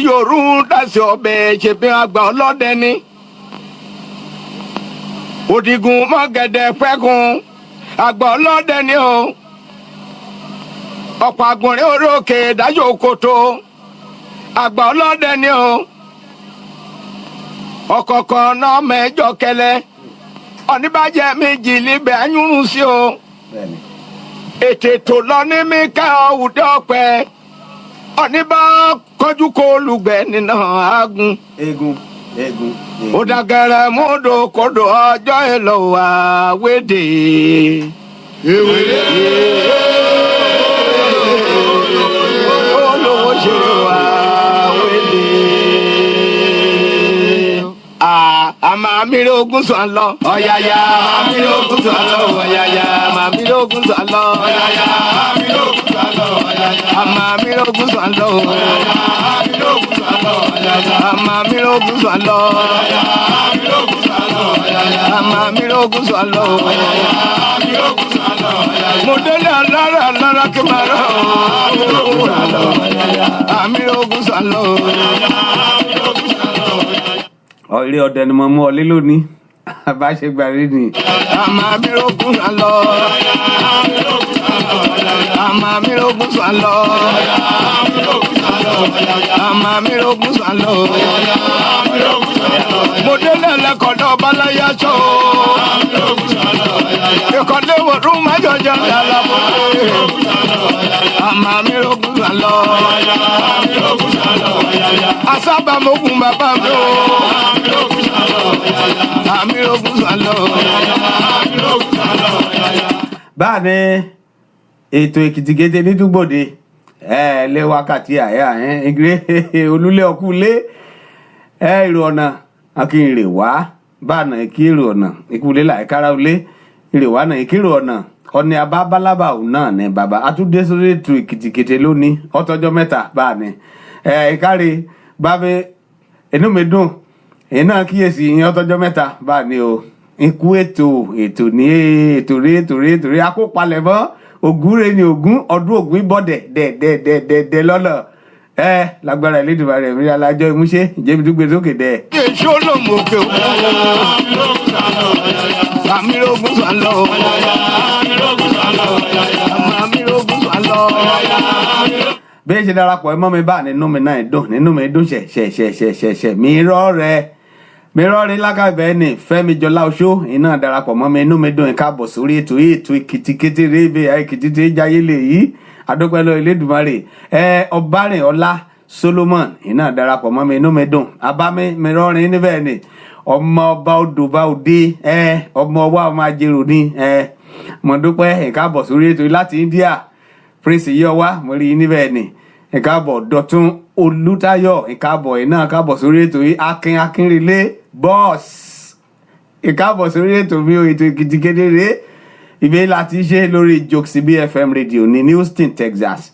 yorùn dasi ọbẹ̀ ṣe bí àgbà ọlọ́dẹ ni òdìgún mọ́gẹ̀dẹ̀ pẹ́kun àgbà ọlọ́dẹ ni o ọ̀pọ̀ àgùnrin orókè dájọ́ òkòtò àgbà ọlọ́dẹ ni o ọ̀kọ̀ọ̀kan náà mẹ́jọ kẹlẹ oníbàjẹ́ méjì libẹ̀ anyúrun sí o ètò lọ ní mi ká ọ̀hùdẹ́ ọ̀pẹ oníbà kọjú kó olùgbẹ́ nínú agun. egun. ó dàgẹ̀rẹ̀ múdò kodò ọjọ́ èlò wà wédè. olówó ṣe wà wédè. àmàmírí ogun sàn lọ. ọ̀yàyà àmàmírí ogun sàn lọ. ọ̀yàyà àmàmírí ogun sàn lọ. ọ̀yàyà àmàmírí ogun sàn lọ. ọ̀yàyà àmàmírí ogun sàn lọ. ọ̀yàyà àmàmírí ogun sàn lọ. ọ̀yàyà àmàmírí ogun sàn lọ. ọ̀yàyà àmàmírí ogun sàn lọ. ọ̀yàyà àmàmírí ogun sàn lọ. mo délé alára kí n máa rọ. àmàmírí ogun sàn lọ. ilé ọdẹ ni mo mú ọ lé lónìí bá ṣe gbà rí ni. àmàmírí ogun sàn lọ. àmàmírí ogun sàn lọ. àmàmírí ogun sàn lọ. mo délé lẹ́kọ̀ọ́dọ̀ balayá sọ. ìkọ̀lé wọ̀rún májọ̀jọ̀ yàrá mo dé. àmàmírí ogun sàn lọ. asábàmógún bàbá mi o. àmàmírí ogun sàn lọ. báà ní ètò èkìtìkété ní dúgbòde lé wákàtí àyà ìgbé olúlé ọkùnlé èrò ọ̀nà akínrè wá báànà ìkírò ọ̀nà ìkúlé láìkára olé ìrè wá náà ìkírò ọ̀nà ọ̀nà abábálábà òun náà ní bàbá atúndé sórí ètò èkìtìkété lónìí ọtọjọ́ mẹ́ta báàní ìkárí bábẹ inú mi dùn èyí náà kíyèsí ìyẹn ọtọjọ́ mẹ́ta báàní o ikú ètò ní ètò rí akópalẹ̀mọ́ ògúnre ni ògún ọdún ògún ìbọ̀dẹ̀ dẹ̀ lọ́nà lágbára ìlédùmarè rẹ̀ mi alájọ ìmúṣe ìjẹ́bi dúgbò sókè dẹ̀. èso olóòmù òkè òkú àmàmírí ogun sàn lọ. àmàmírí ogun sàn lọ. bí ẹ ṣe darapọ̀ ẹ mọ́ mi bá nínú mi náà nínú mi dùn ṣẹ̀ṣẹ̀ mi rọ́ọ̀rẹ́ lákàbẹ̀ ní Fẹ́mi Jọlá Oṣó iná darapọ̀ mọ́ mi inú mi dùn káàbọ̀ sórí ètò èkìtìkété rébé èkìtìté jayé lè yí adópẹ́lọ Elédùmarè ọbárìn ọlá Solomon iná darapọ̀ mọ́ mi inú mi dùn abámi mi rọ́ọ̀rin níbẹ̀ ni ọmọ ọba odò bá òde ọmọ ọwá ọmọ ajérò ni mo dúpẹ́ káàbọ̀ sórí ètò láti India Prince Yọwá mo rí níbẹ̀ ni káàbọ̀ Dọ̀tún Olútáyọ̀ ìkáàbọ̀ iná káàbọ̀ sórí ètò yìí akínrelé boss ìkáàbọ̀ sórí ètò mi ò ètò èkìtìkété rèé ìbí láti ṣe lórí Jokesibi FM radio ní Houston Texas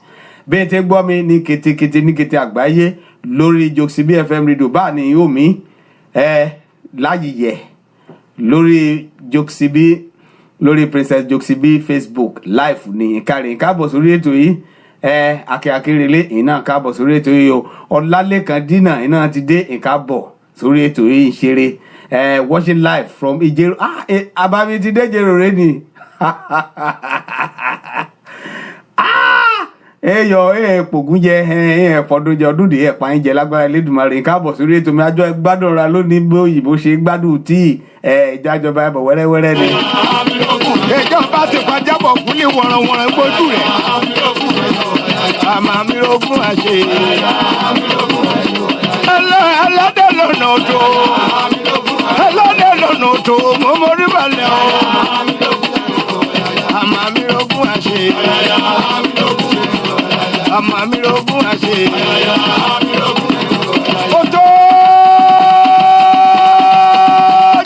bẹ́ẹ̀ tẹ́ gbọ́ mi ní kétékété ní kété àgbáyé lórí Jokesibi FM radio báà ní yóò mí láyìyẹ lórí Jokesibi lórí Princess Jokesibi Facebook live ní ìkáàbọ̀ sórí ètò yìí akérèlé iná káàbọ̀ sórí ètò yìí o Ọlálékan Dínà iná ti dé ìkáàbọ̀ sórí ètò yìí ìṣeré watching live from Ìjẹ̀rò abami ti dé Ìjẹ̀rò rẹ ni pògúnjẹ fọdúnjẹ ọdúndì pààyànjẹ lágbára Elédùmarè káàbọ̀ sórí ètò mi àjọ gbádùn ra lónìí bí òyìnbó ṣe gbádùn tí ìjájọba ẹbọ wẹ́rẹ́wẹ́rẹ́ ni. ìjọba ti pàjábọ̀ kúlẹ̀ wọ̀rọ̀wọ̀rọ̀ gbójú rẹ̀ àmàmírí ogun àṣẹ ẹlọ́dẹ lọ́nà odò ẹlọ́dẹ lọ́nà odò mo mórí balẹ̀ o àmàmírí ogun àṣẹ àmàmírí ogun àṣẹ odò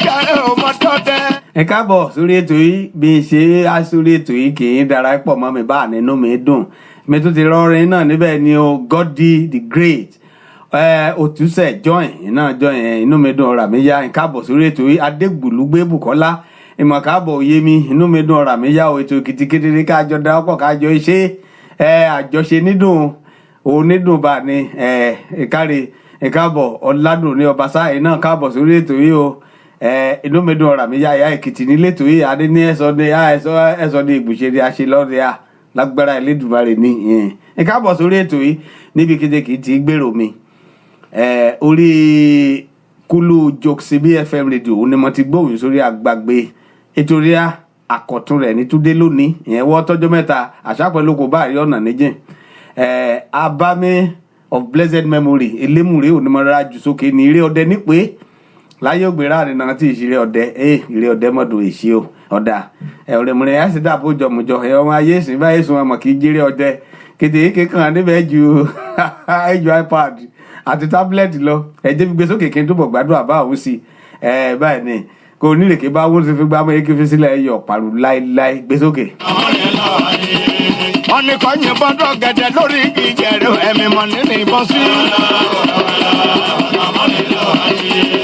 jàre ọmọdé. ẹ káàbọ̀ sórí ètò yìí bí n ṣe á sórí ètò yìí kì í darapọ̀ mọ́ mi bá nínú mi dùn mi tún ti rọrin náà níbẹ̀ ni o Godi the Great òtúnṣe join inú mi dùn ọ̀rà mi yá káàbọ̀ sórí ètò yìí Adégbùlúgbé Bùkọ́lá ìmọ̀ káàbọ̀ òye mi inú mi dùn ọ̀rà mi yá o ètò èkìtìkété káàjọ darapọ̀ káàjọ iṣẹ́ àjọṣe nídùn onídùn bá ní ìkárí ìkábọ̀ ọ̀làdùn ní ọbaṣá yìí náà káàbọ̀ sórí ètò yìí o inú mi dùn ọ̀rà mi yá ìyá èkìtì nílé ètò yìí adé ní ẹ̀sọ́ ní ìgbùsẹ̀ àṣẹ lọ́dẹ à lágbára Elédùmarè ní ìkábọ̀ sórí ètò yìí níbi kété ti gbèrò mi orí Kúlú Jokes BFM rédíò ni mo ti gbóhùn sórí àgbàgbé ètò rí àkọ̀tún rẹ̀ ní túndé lónìí ìyẹn wọ́ tọ́jọ́ mẹ́ta àṣà pẹ̀lú kò bá rí ọ̀nà níjìn abami of blessed memory elémùrè onímọ̀ra jù sókè ní eré ọdẹ nípe láyé ògbérà nínú tí ìṣeré ọdẹ eré ọdẹ mọ́dún èṣí o ọ̀dà ọ̀rẹ́mùrẹ́ yá sí dàbò jọmùjọ ọmọ ayé ìsìn báyìí sùn ọmọ kì í jẹ́rẹ́ ọdẹ kété kékan níbẹ̀ ju iPad àti tábìlẹ̀tì lọ ẹ̀jẹ̀ gbígbé sókè kí n túbọ̀ gbádùn àbá òun sí báyìí ni kò nílèké bá wọ́n ti fi gbámọ́ yé kí fi sílẹ̀ ẹ̀yọ̀ pàrọ̀ láéláé gbé sókè. wọ́n ní kọ́ yìnbọn tó gẹ̀dẹ̀ lórí ìjẹ̀rẹ̀ ẹ̀mí mọ̀ nínú ìbọn sí.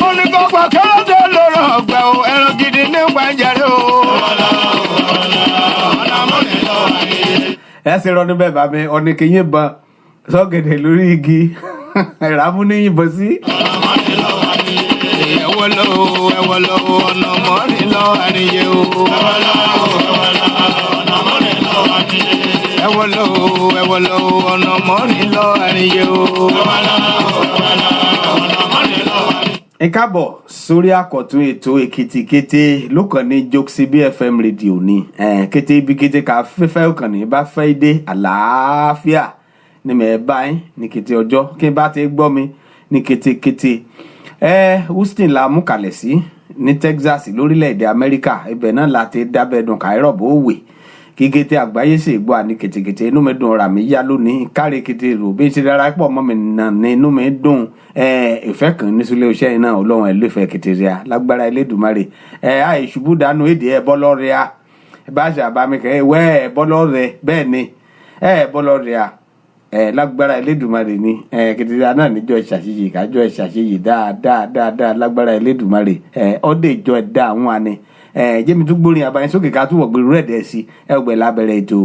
wọ́n ní kọ́ gbọ́ kẹ́rọ́dé lórí ọ̀gbẹ́ o ẹran gidi nígbà ìjẹ̀rẹ̀ o. ẹ ṣe rọ níbẹ̀ bá mi ọ̀nì kì í yìnbọn sọ́gẹ̀dẹ̀ lórí igi ìràmú ní yìnbọn sí. ẹ̀wọ̀ lọ ọ̀nà mọ́rin lọ àríyé o. ẹ̀wọ̀ lọ ọ̀nà mọ́rin lọ àríyé o. ẹ káàbọ̀ sórí àkọ́tún ètò èkìtì kété lókàn ní Jokes BFM rédíò ní kété ibi kété ká fẹ́fẹ́ òkàn ní bá fẹ́ dé àlàáfíà ní mẹ́ báyìí ní kété ọjọ́ kí n bá ti gbọ́ mi ní kété Houston la mú kalẹ̀ sí ní Texas lórílẹ̀‐èdè Amẹ́ríkà ibẹ̀ náà la ti dábẹ́dùn káírọ̀ bó wè kí kété àgbáyé sì gbọ́ àní kétékété inú mi dùn ọ̀rà mi yá lónìí kárí kété rò bí ṣe dára pọ̀ mọ́ mi nà ní inú mi dùn ìfẹ́ kan ní sílé iṣẹ́ iná ọlọ́run ẹ̀ lófẹ́ kété rẹ̀ lágbára Elédùmarè àìṣubú dànù èdè ẹ̀ bọ́lọ́ rẹ̀ bá ṣe àbámi kẹ́ ẹ̀ bọ́lọ́ rẹ̀ bẹ́ẹ̀ ni bọ́lọ́ rẹ̀ lágbára Elédùmarè ni kìtìrìà náà níjọ ìṣàṣeyè kájọ ìṣàṣeyè dáadáa lágbára Elédùmarè ọdẹ ìjọ ẹdá àwọn àni jẹ́mi tún gbórin àbáyín sókè ká túbọ̀ gbèrú rẹ̀ dẹ̀ sí ẹgbẹ́ lábẹ́rẹ́ ètò.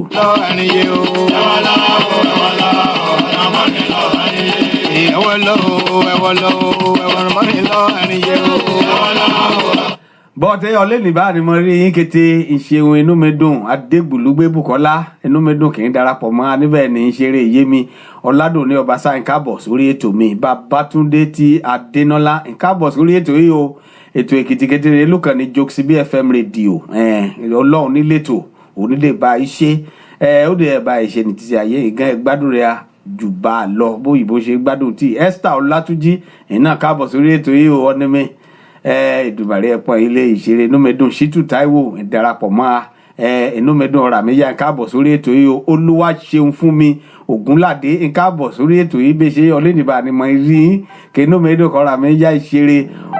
bọ́ọ̀tẹ́ ọlẹ́ni bá ní mo rí yín kété ìṣeun inú mi dùn adégbùlúgbé Bùkọ́lá inú mi dùn kì í darapọ̀ mọ́ aníbẹ̀ ní ìṣeré yémi ọ̀làdùn ní ọbaṣá ìkábọ̀ sórí ètò mi Babátúndé ti Adénọ́lá ìkábọ̀ sórí ètò yìí o ètò èkìtì kété rẹ̀ lókàn ní Jokes BFM rédíò ọlọ́run nílétò onílé bá iṣẹ́ ó dẹ̀ bá iṣẹ́ ní títí ayé ìgán ẹgbádùn rẹ̀ jù bá a lọ bóyìnbó ṣe gbádùn tí Esther Ọlátúnjí ìná kábọ̀ sórí ètò yìí o ọ́ní mi Èdùmàrè ẹ̀pọ̀n ilé ìṣeré inú mi dùn Ṣítù Táíwò ìdarapọ̀ mọ́ inú mi dùn ọ̀rà mi yá káàbọ̀ sórí ètò yìí o Olúwa ṣeun fún mi Ògúnládé káàbọ̀ sórí ètò yìí bí ṣe ọlẹ́nìbà ni mo rí kí inú mi dùn ọ̀rà mi yá ìṣeré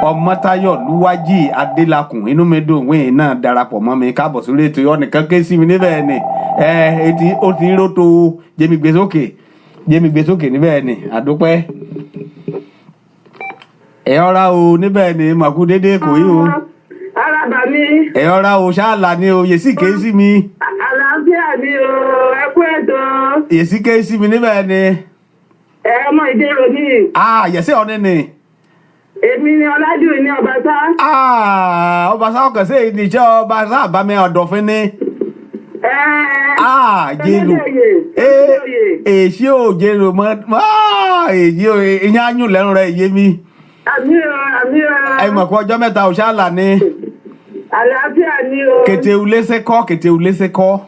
Ọmọ́táyọ̀ Lúwájì Adélakùn inú mi dùn wíìn náà darapọ̀ mọ́ mi káàbọ̀ sórí ètò yìí ọ̀nìkan ké sí mi níbẹ̀ ni ó ti ń rótó jẹ́mi gbé sókè níbẹ̀ ni àdúpẹ́ ẹ̀yọ́ra o níbẹ̀ ni màkú dédé kò yí o. Arábà mi. ẹ̀yọ́ra o ṣáàlà ni o yèsí ké sí mi. Àlàáfíà ni o ẹkú ètò. yèsí ké sí mi níbẹ̀ ni. Ọmọ ìdérò ní. yẹ̀sẹ̀ ọ̀nẹ́ ni. Èmi ni Ọládùn ní Ọbaṣá. Ọbaṣá ọkàn sí ìníṣẹ́ Ọbaṣá àbámi ọ̀dọ̀fín ni. Jèrò èsì ò jèrò mọ́ èyí ò ìyẹn áyùn lẹ́nu rẹ̀ yé mi. Àmì o. Ẹ̀mọ̀kú ọjọ́ mẹ́ta òṣàlà ni. Àlàáfíà ni o. Kété ulése kọ́.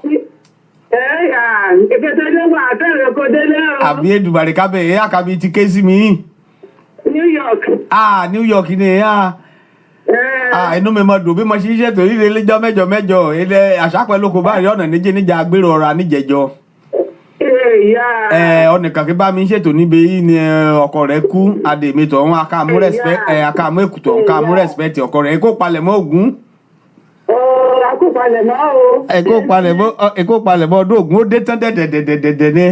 Èkété ló wà àtẹ̀rẹ̀ kó délé o. Àbí Èdùmàrè kábẹ̀ ẹ̀yà àkàbí ti ké sí mi. New York. New York ni inú mi mọ dùn bí mo ṣe ń ṣètò ìrè lẹ́jọ́ mẹ́jọ ilẹ̀ àṣàpẹ̀lókò báyìí ọ̀nà níjà agbérò ọ̀rọ̀ níjẹ̀jọ. Ọ̀nìkan kí bá mi ṣètò níbi yìí ni ọkọ rẹ̀ kú adèmítọ̀ wọn akáàmú èkútọ̀ akáàmú rẹ̀spẹ̀tì ọkọ rẹ̀ kó palẹ̀mọ́ ògún. Èkó palẹ̀mọ́ ọdún ògún ó dé tán dẹ̀dẹ̀dẹ̀dẹ̀ ni.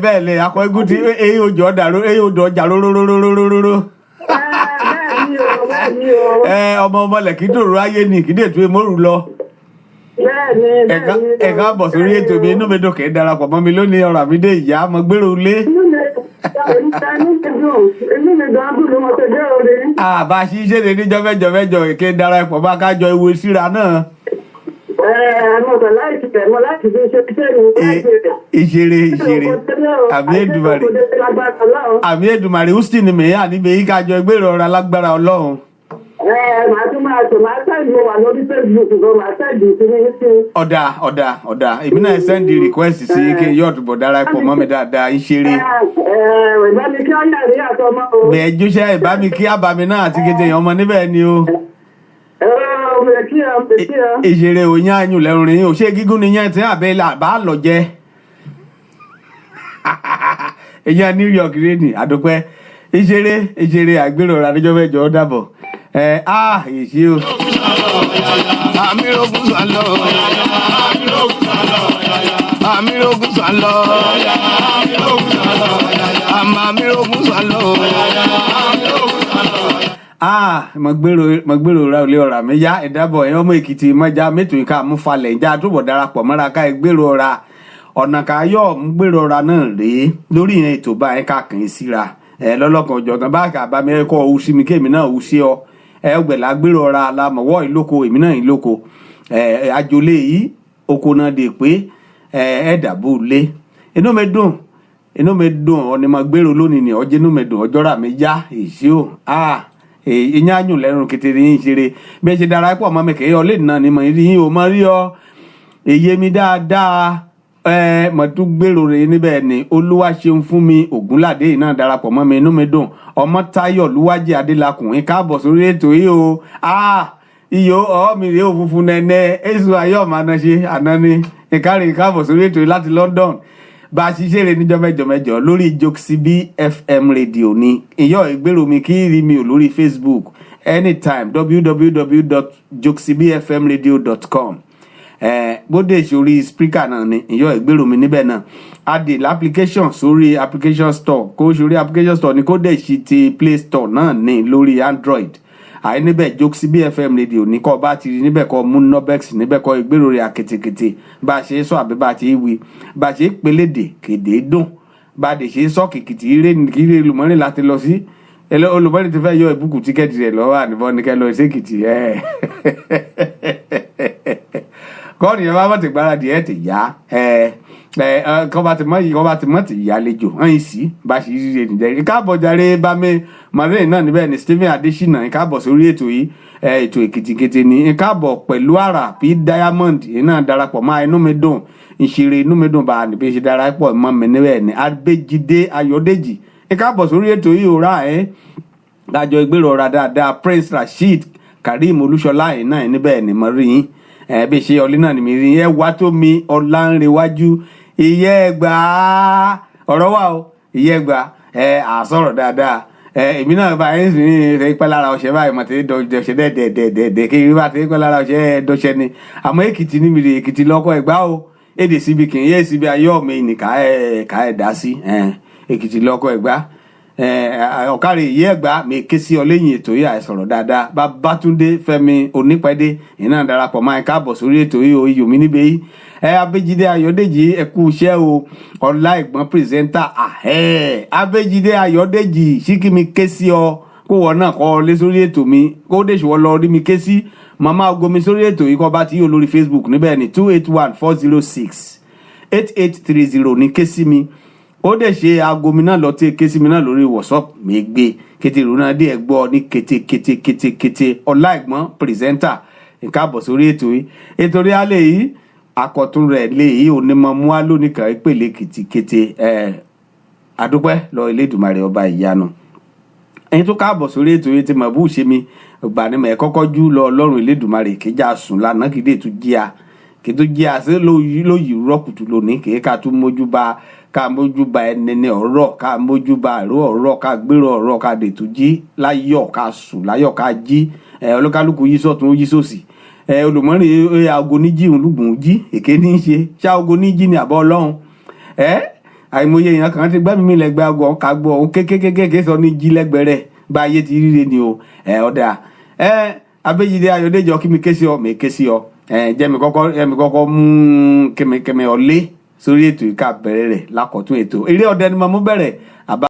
Bẹ́ẹ̀ lè akọ egún tí èyí òjò ọjà róróróróróróró. Bẹ́ẹ̀ni o. Ọmọ ọmọlẹ̀ kí dòrò ayé ni kí dètò èmórù lọ. Bẹ́ẹ̀ni, bẹ́ẹ̀ni. Ẹ káàbọ̀ sórí ètò mi, inú mi dùn kẹ́ darapọ̀ mọ́ mi lónìí ọ̀rọ̀ àmì dé ìyá mo gbèrò lé. Inú mi gan dùn mo ṣe dé orí. Àbá ṣíṣe lè ní jọmẹjọ kẹ́ darapọ̀ bá kájọ ìwé síra náà. Mo kàn láìsí rẹ̀, mo láti fi ṣe iṣẹ́ mi. Ìṣeré. Àmì Èdùmàrè Houston ni mèyà níbi yí kájọ ìgbèrò ọ̀rọ̀ alágbára Ọlọ́run. Màá tún máa sẹ́ẹ̀dì mo wà lórí Facebook gan, màá sẹ́ẹ̀dì sí ní sí. Ọ̀dà. Èmi náà sẹ́ndì request sí kí n yọ̀ túbọ̀ darapọ̀ mọ́ mi dáadáa ìṣeré. Ìbá mi kí ọ́nà rí àtọmọ́ o. Bẹ́ẹ̀ jóṣẹ́ ìbá mi kí àbàmì náà àti kété èèyàn ọmọ níbẹ̀ ni o. Ìṣeré òyìn àyùn lẹ́rùn rìn ò ṣe gígùn nìyẹn tí àbẹ́ bá lọ jẹ́. Èyàn New York rẹ̀ ní àdúpẹ́. Ìṣeré àgbèrò ọ̀rọ̀ àdéjọ́ mẹ́jọ dàbọ̀. Èsì o. Àmìrógún sálọ. Àmìrógún sálọ. Àmìrógún sálọ. Mo gbèrò ra olè ọ̀rà mi yá ẹ̀dàbọ̀ ẹ̀yàn ọmọ Èkìtì mọ́já mẹ́tò ìka mú falẹ̀ ìjà túbọ̀ darapọ̀ mọ́ra ká ìgbèrò ọ̀rà ọ̀nà káyọ̀ mú gbèrò ọ̀rà náà rèé lórí ìyẹn ètò bá ẹ̀ka kàn í síra lọ́lọ́kan ọ̀jọ̀gbọ́n bá kà bá mi ẹ̀kọ́ òwú sí mi kéèmí náà òwú sí ọ ọgbẹ̀lá gbèrò ọ̀rà alámọ̀wọ́ ìlóko èmi náà ìlóko àjòlé yìí oko náà dè pé ẹ̀dàbò lé inú mi dùn ọ̀nì mo gbèrò lónìí ni ọjọ́ inú mi dùn ọjọ́ rà mí yá èsì o ìyẹn àyùn lẹ́rùn kékeré yín ṣeré bí ẹ ṣe darapọ̀ mọ́ mi kẹ́yọ́ lè nà ni mo rí yín o mo rí ọ èyí mi dáadáa mo tún gbèrò rè níbẹ̀ ni olúwa ṣeun fún mi ògúnládé yìí náà darapọ̀ mọ́ mi inú mi dùn ọmọ táyọ̀ lúwájì adélakùnrin káàbọ̀ sórí ètò yìí o iyọ̀ mi rèé òfunfun nẹ́nẹ́ èso ayé ọ̀mọ anáṣe àná ni ìkárè káàbọ̀ sórí ètò yìí láti London bá a ṣiṣẹ́ rẹ̀ níjọ́ mẹ́jọ lórí Jokesibi FM radio ni ìyọ́ ìgbèrò mi kí rí mi ò lórí Facebook anytime www.jokesibifmradio.com bóde ìṣòrí speaker náà ni ìyọ́ ìgbèrò mi níbẹ̀ náà adè l'application sórí application store kó sórí application store ni kó dẹ̀ ṣe ti Play Store náà ní lórí Android níbẹ̀ Jokesibi FM radio ní kọ́ bá ti rí níbẹ̀ kọ́ mú nobex níbẹ̀ kọ́ ìgbèrò rẹ̀ àkètèkètè bá a ṣe sọ àbí bá a ṣe wí bá a ṣe pélédè kéde dùn bá a dè ṣe sọ kìkìtì ire olùmọ́rin láti lọ sí olùmọ́rin ti fẹ́ yọ ìbùkún tíkẹ́ẹ̀tì rẹ̀ lọ́wọ́ àníbọ̀ ní kẹ́ lọ sí èkìtì kọ́ọ̀nì yẹn bá ti gbáradì ẹ̀ ti yá kọ́ bá ti mọ̀ ti yá lẹ́jọ́ ẹ̀yìn sí bá a ṣe rí rẹ̀ nìjẹ́ ìkáàbọ̀ jàre bá mi mọ̀rẹ́ náà níbẹ̀ ni Stephen Adesina ìkáàbọ̀ sórí ètò yìí ètò èkìtìkété ni ìkáàbọ̀ pẹ̀lú àrà P Diamond náà darapọ̀ mọ́ inú mi dùn ìṣeré inú mi dùn bá a níbi ṣe darapọ̀ mọ́ mi níbẹ̀ ni Abéjídé Ayọ̀dèjì ìkáàbọ̀ sórí ètò yìí òrà dájọ́ ìgbèrò ọ̀rà dáadáa Prince Rasheed Karim Olúṣọlá náà níbẹ̀ ni mo rí yín bí ṣe ọlẹ́ náà ni mi rí yín wá tó mi Ọlánrewájú ìyẹ́ ẹgbàá ọ̀rọ̀ wà o ìyẹ́ ẹgbàá àsọ̀rọ̀ dáadáa èmi náà bá yín sìn ní pẹ́ lára ọ̀ṣẹ́ báyìí mọ̀ tí dọ̀ṣẹ́ dẹ̀dẹ̀dẹ̀dẹ̀ kí ibi bá ti pẹ́ lára ọ̀ṣẹ́ dọ̀ṣẹ́ ni àmọ́ Èkìtì níbi rè Èkìtì lọ́kọ̀ Ẹ̀gbá o èdè síbi kì í yé síbi ayé ọ̀mẹ ìnìkà ẹ̀ dá sí Èkìtì lọ́kọ̀ Ẹ̀gbá ọ̀kárẹ̀ ìyé Ẹ̀gbá mi ké sí ọ lẹ́yìn ètò yìí àìsọ̀rọ̀ dáadáa Babátúndé Fẹ́mi Onípẹ́dé iná darapọ̀ máa ń káàbọ̀ sórí ètò yìí o iyọ̀ mi níbẹ̀ yìí Abéjídé Ayọ̀dèjì ẹ kú iṣẹ́ o ọlá ìgbọ́n pírẹsẹ́ńtà Abéjídé Ayọ̀dèjì síkìmí ké sí ọ kó wọ́n náà kọ́ lé sórí ètò mi kó dé ṣùwọ́ lọ rí mi ké sí màmá ogomi sórí ètò yìí kọ́ bá ti yóò lórí Facebook níbẹ̀ ni 281-406-8830 ní ké sí mi ó dẹ̀ ṣe aago mi náà lọ tí ké sí mi náà lórí WhatsApp mi gbé kété ìrònú dé ẹgbọ́ ní kété ọlá ìgbọ́n pírẹsẹ́ńtà ìkáàbọ̀ sórí ètò yìí ètò rí alẹ́ yìí akọ̀tún rẹ̀ léyìí onímọ̀ mua lónìí kan ìpele kìtìkété adúpẹ́ lọ Elédùmarè ọba ìyanu ẹ̀yin tó káàbọ̀ sórí ètò yìí tí mo bú ṣe mi gbà ní mọ̀ kọ́kọ́ jú lọ Ọlọ́run Elédùmarè kéjà sùn lánàá kìdé tó jíà sí lóyìí rọ́kùtù lónìí kì í ká tún mójú bá ẹnẹnẹ ọ̀rọ̀ ká mójú bá àrò ọ̀rọ̀ ká gbèrò ọ̀rọ̀ ká dè tó jí láyọ̀ ká sùn láyọ̀ ká jí olúkálùkù yí sọ́tún ó yí sósì olùmọ́rin aago níjì olùgbùn jí èké ní í ṣe ṣá aago níjì ní àbọ̀ Ọlọ́run àìmọye èèyàn kan ti gbá mímí lẹ́gbẹ̀ẹ́ aago ọ̀ka gbọ́ òun kékékéké sọ ní jí lẹ́gbẹ̀rẹ̀ bá ayé ti ríre ni o ọ̀dà Abéjídé Ayọ̀dèjì kí mi ké sí ọ mi ké sí ọ jẹ́ mi kọ́kọ́ mú kẹmẹ ọlé sórí ètò ìka bẹ̀rẹ̀ rẹ̀ lákọ̀tún ètò eré ọdẹ ni mo mú bẹ̀rẹ̀ àbá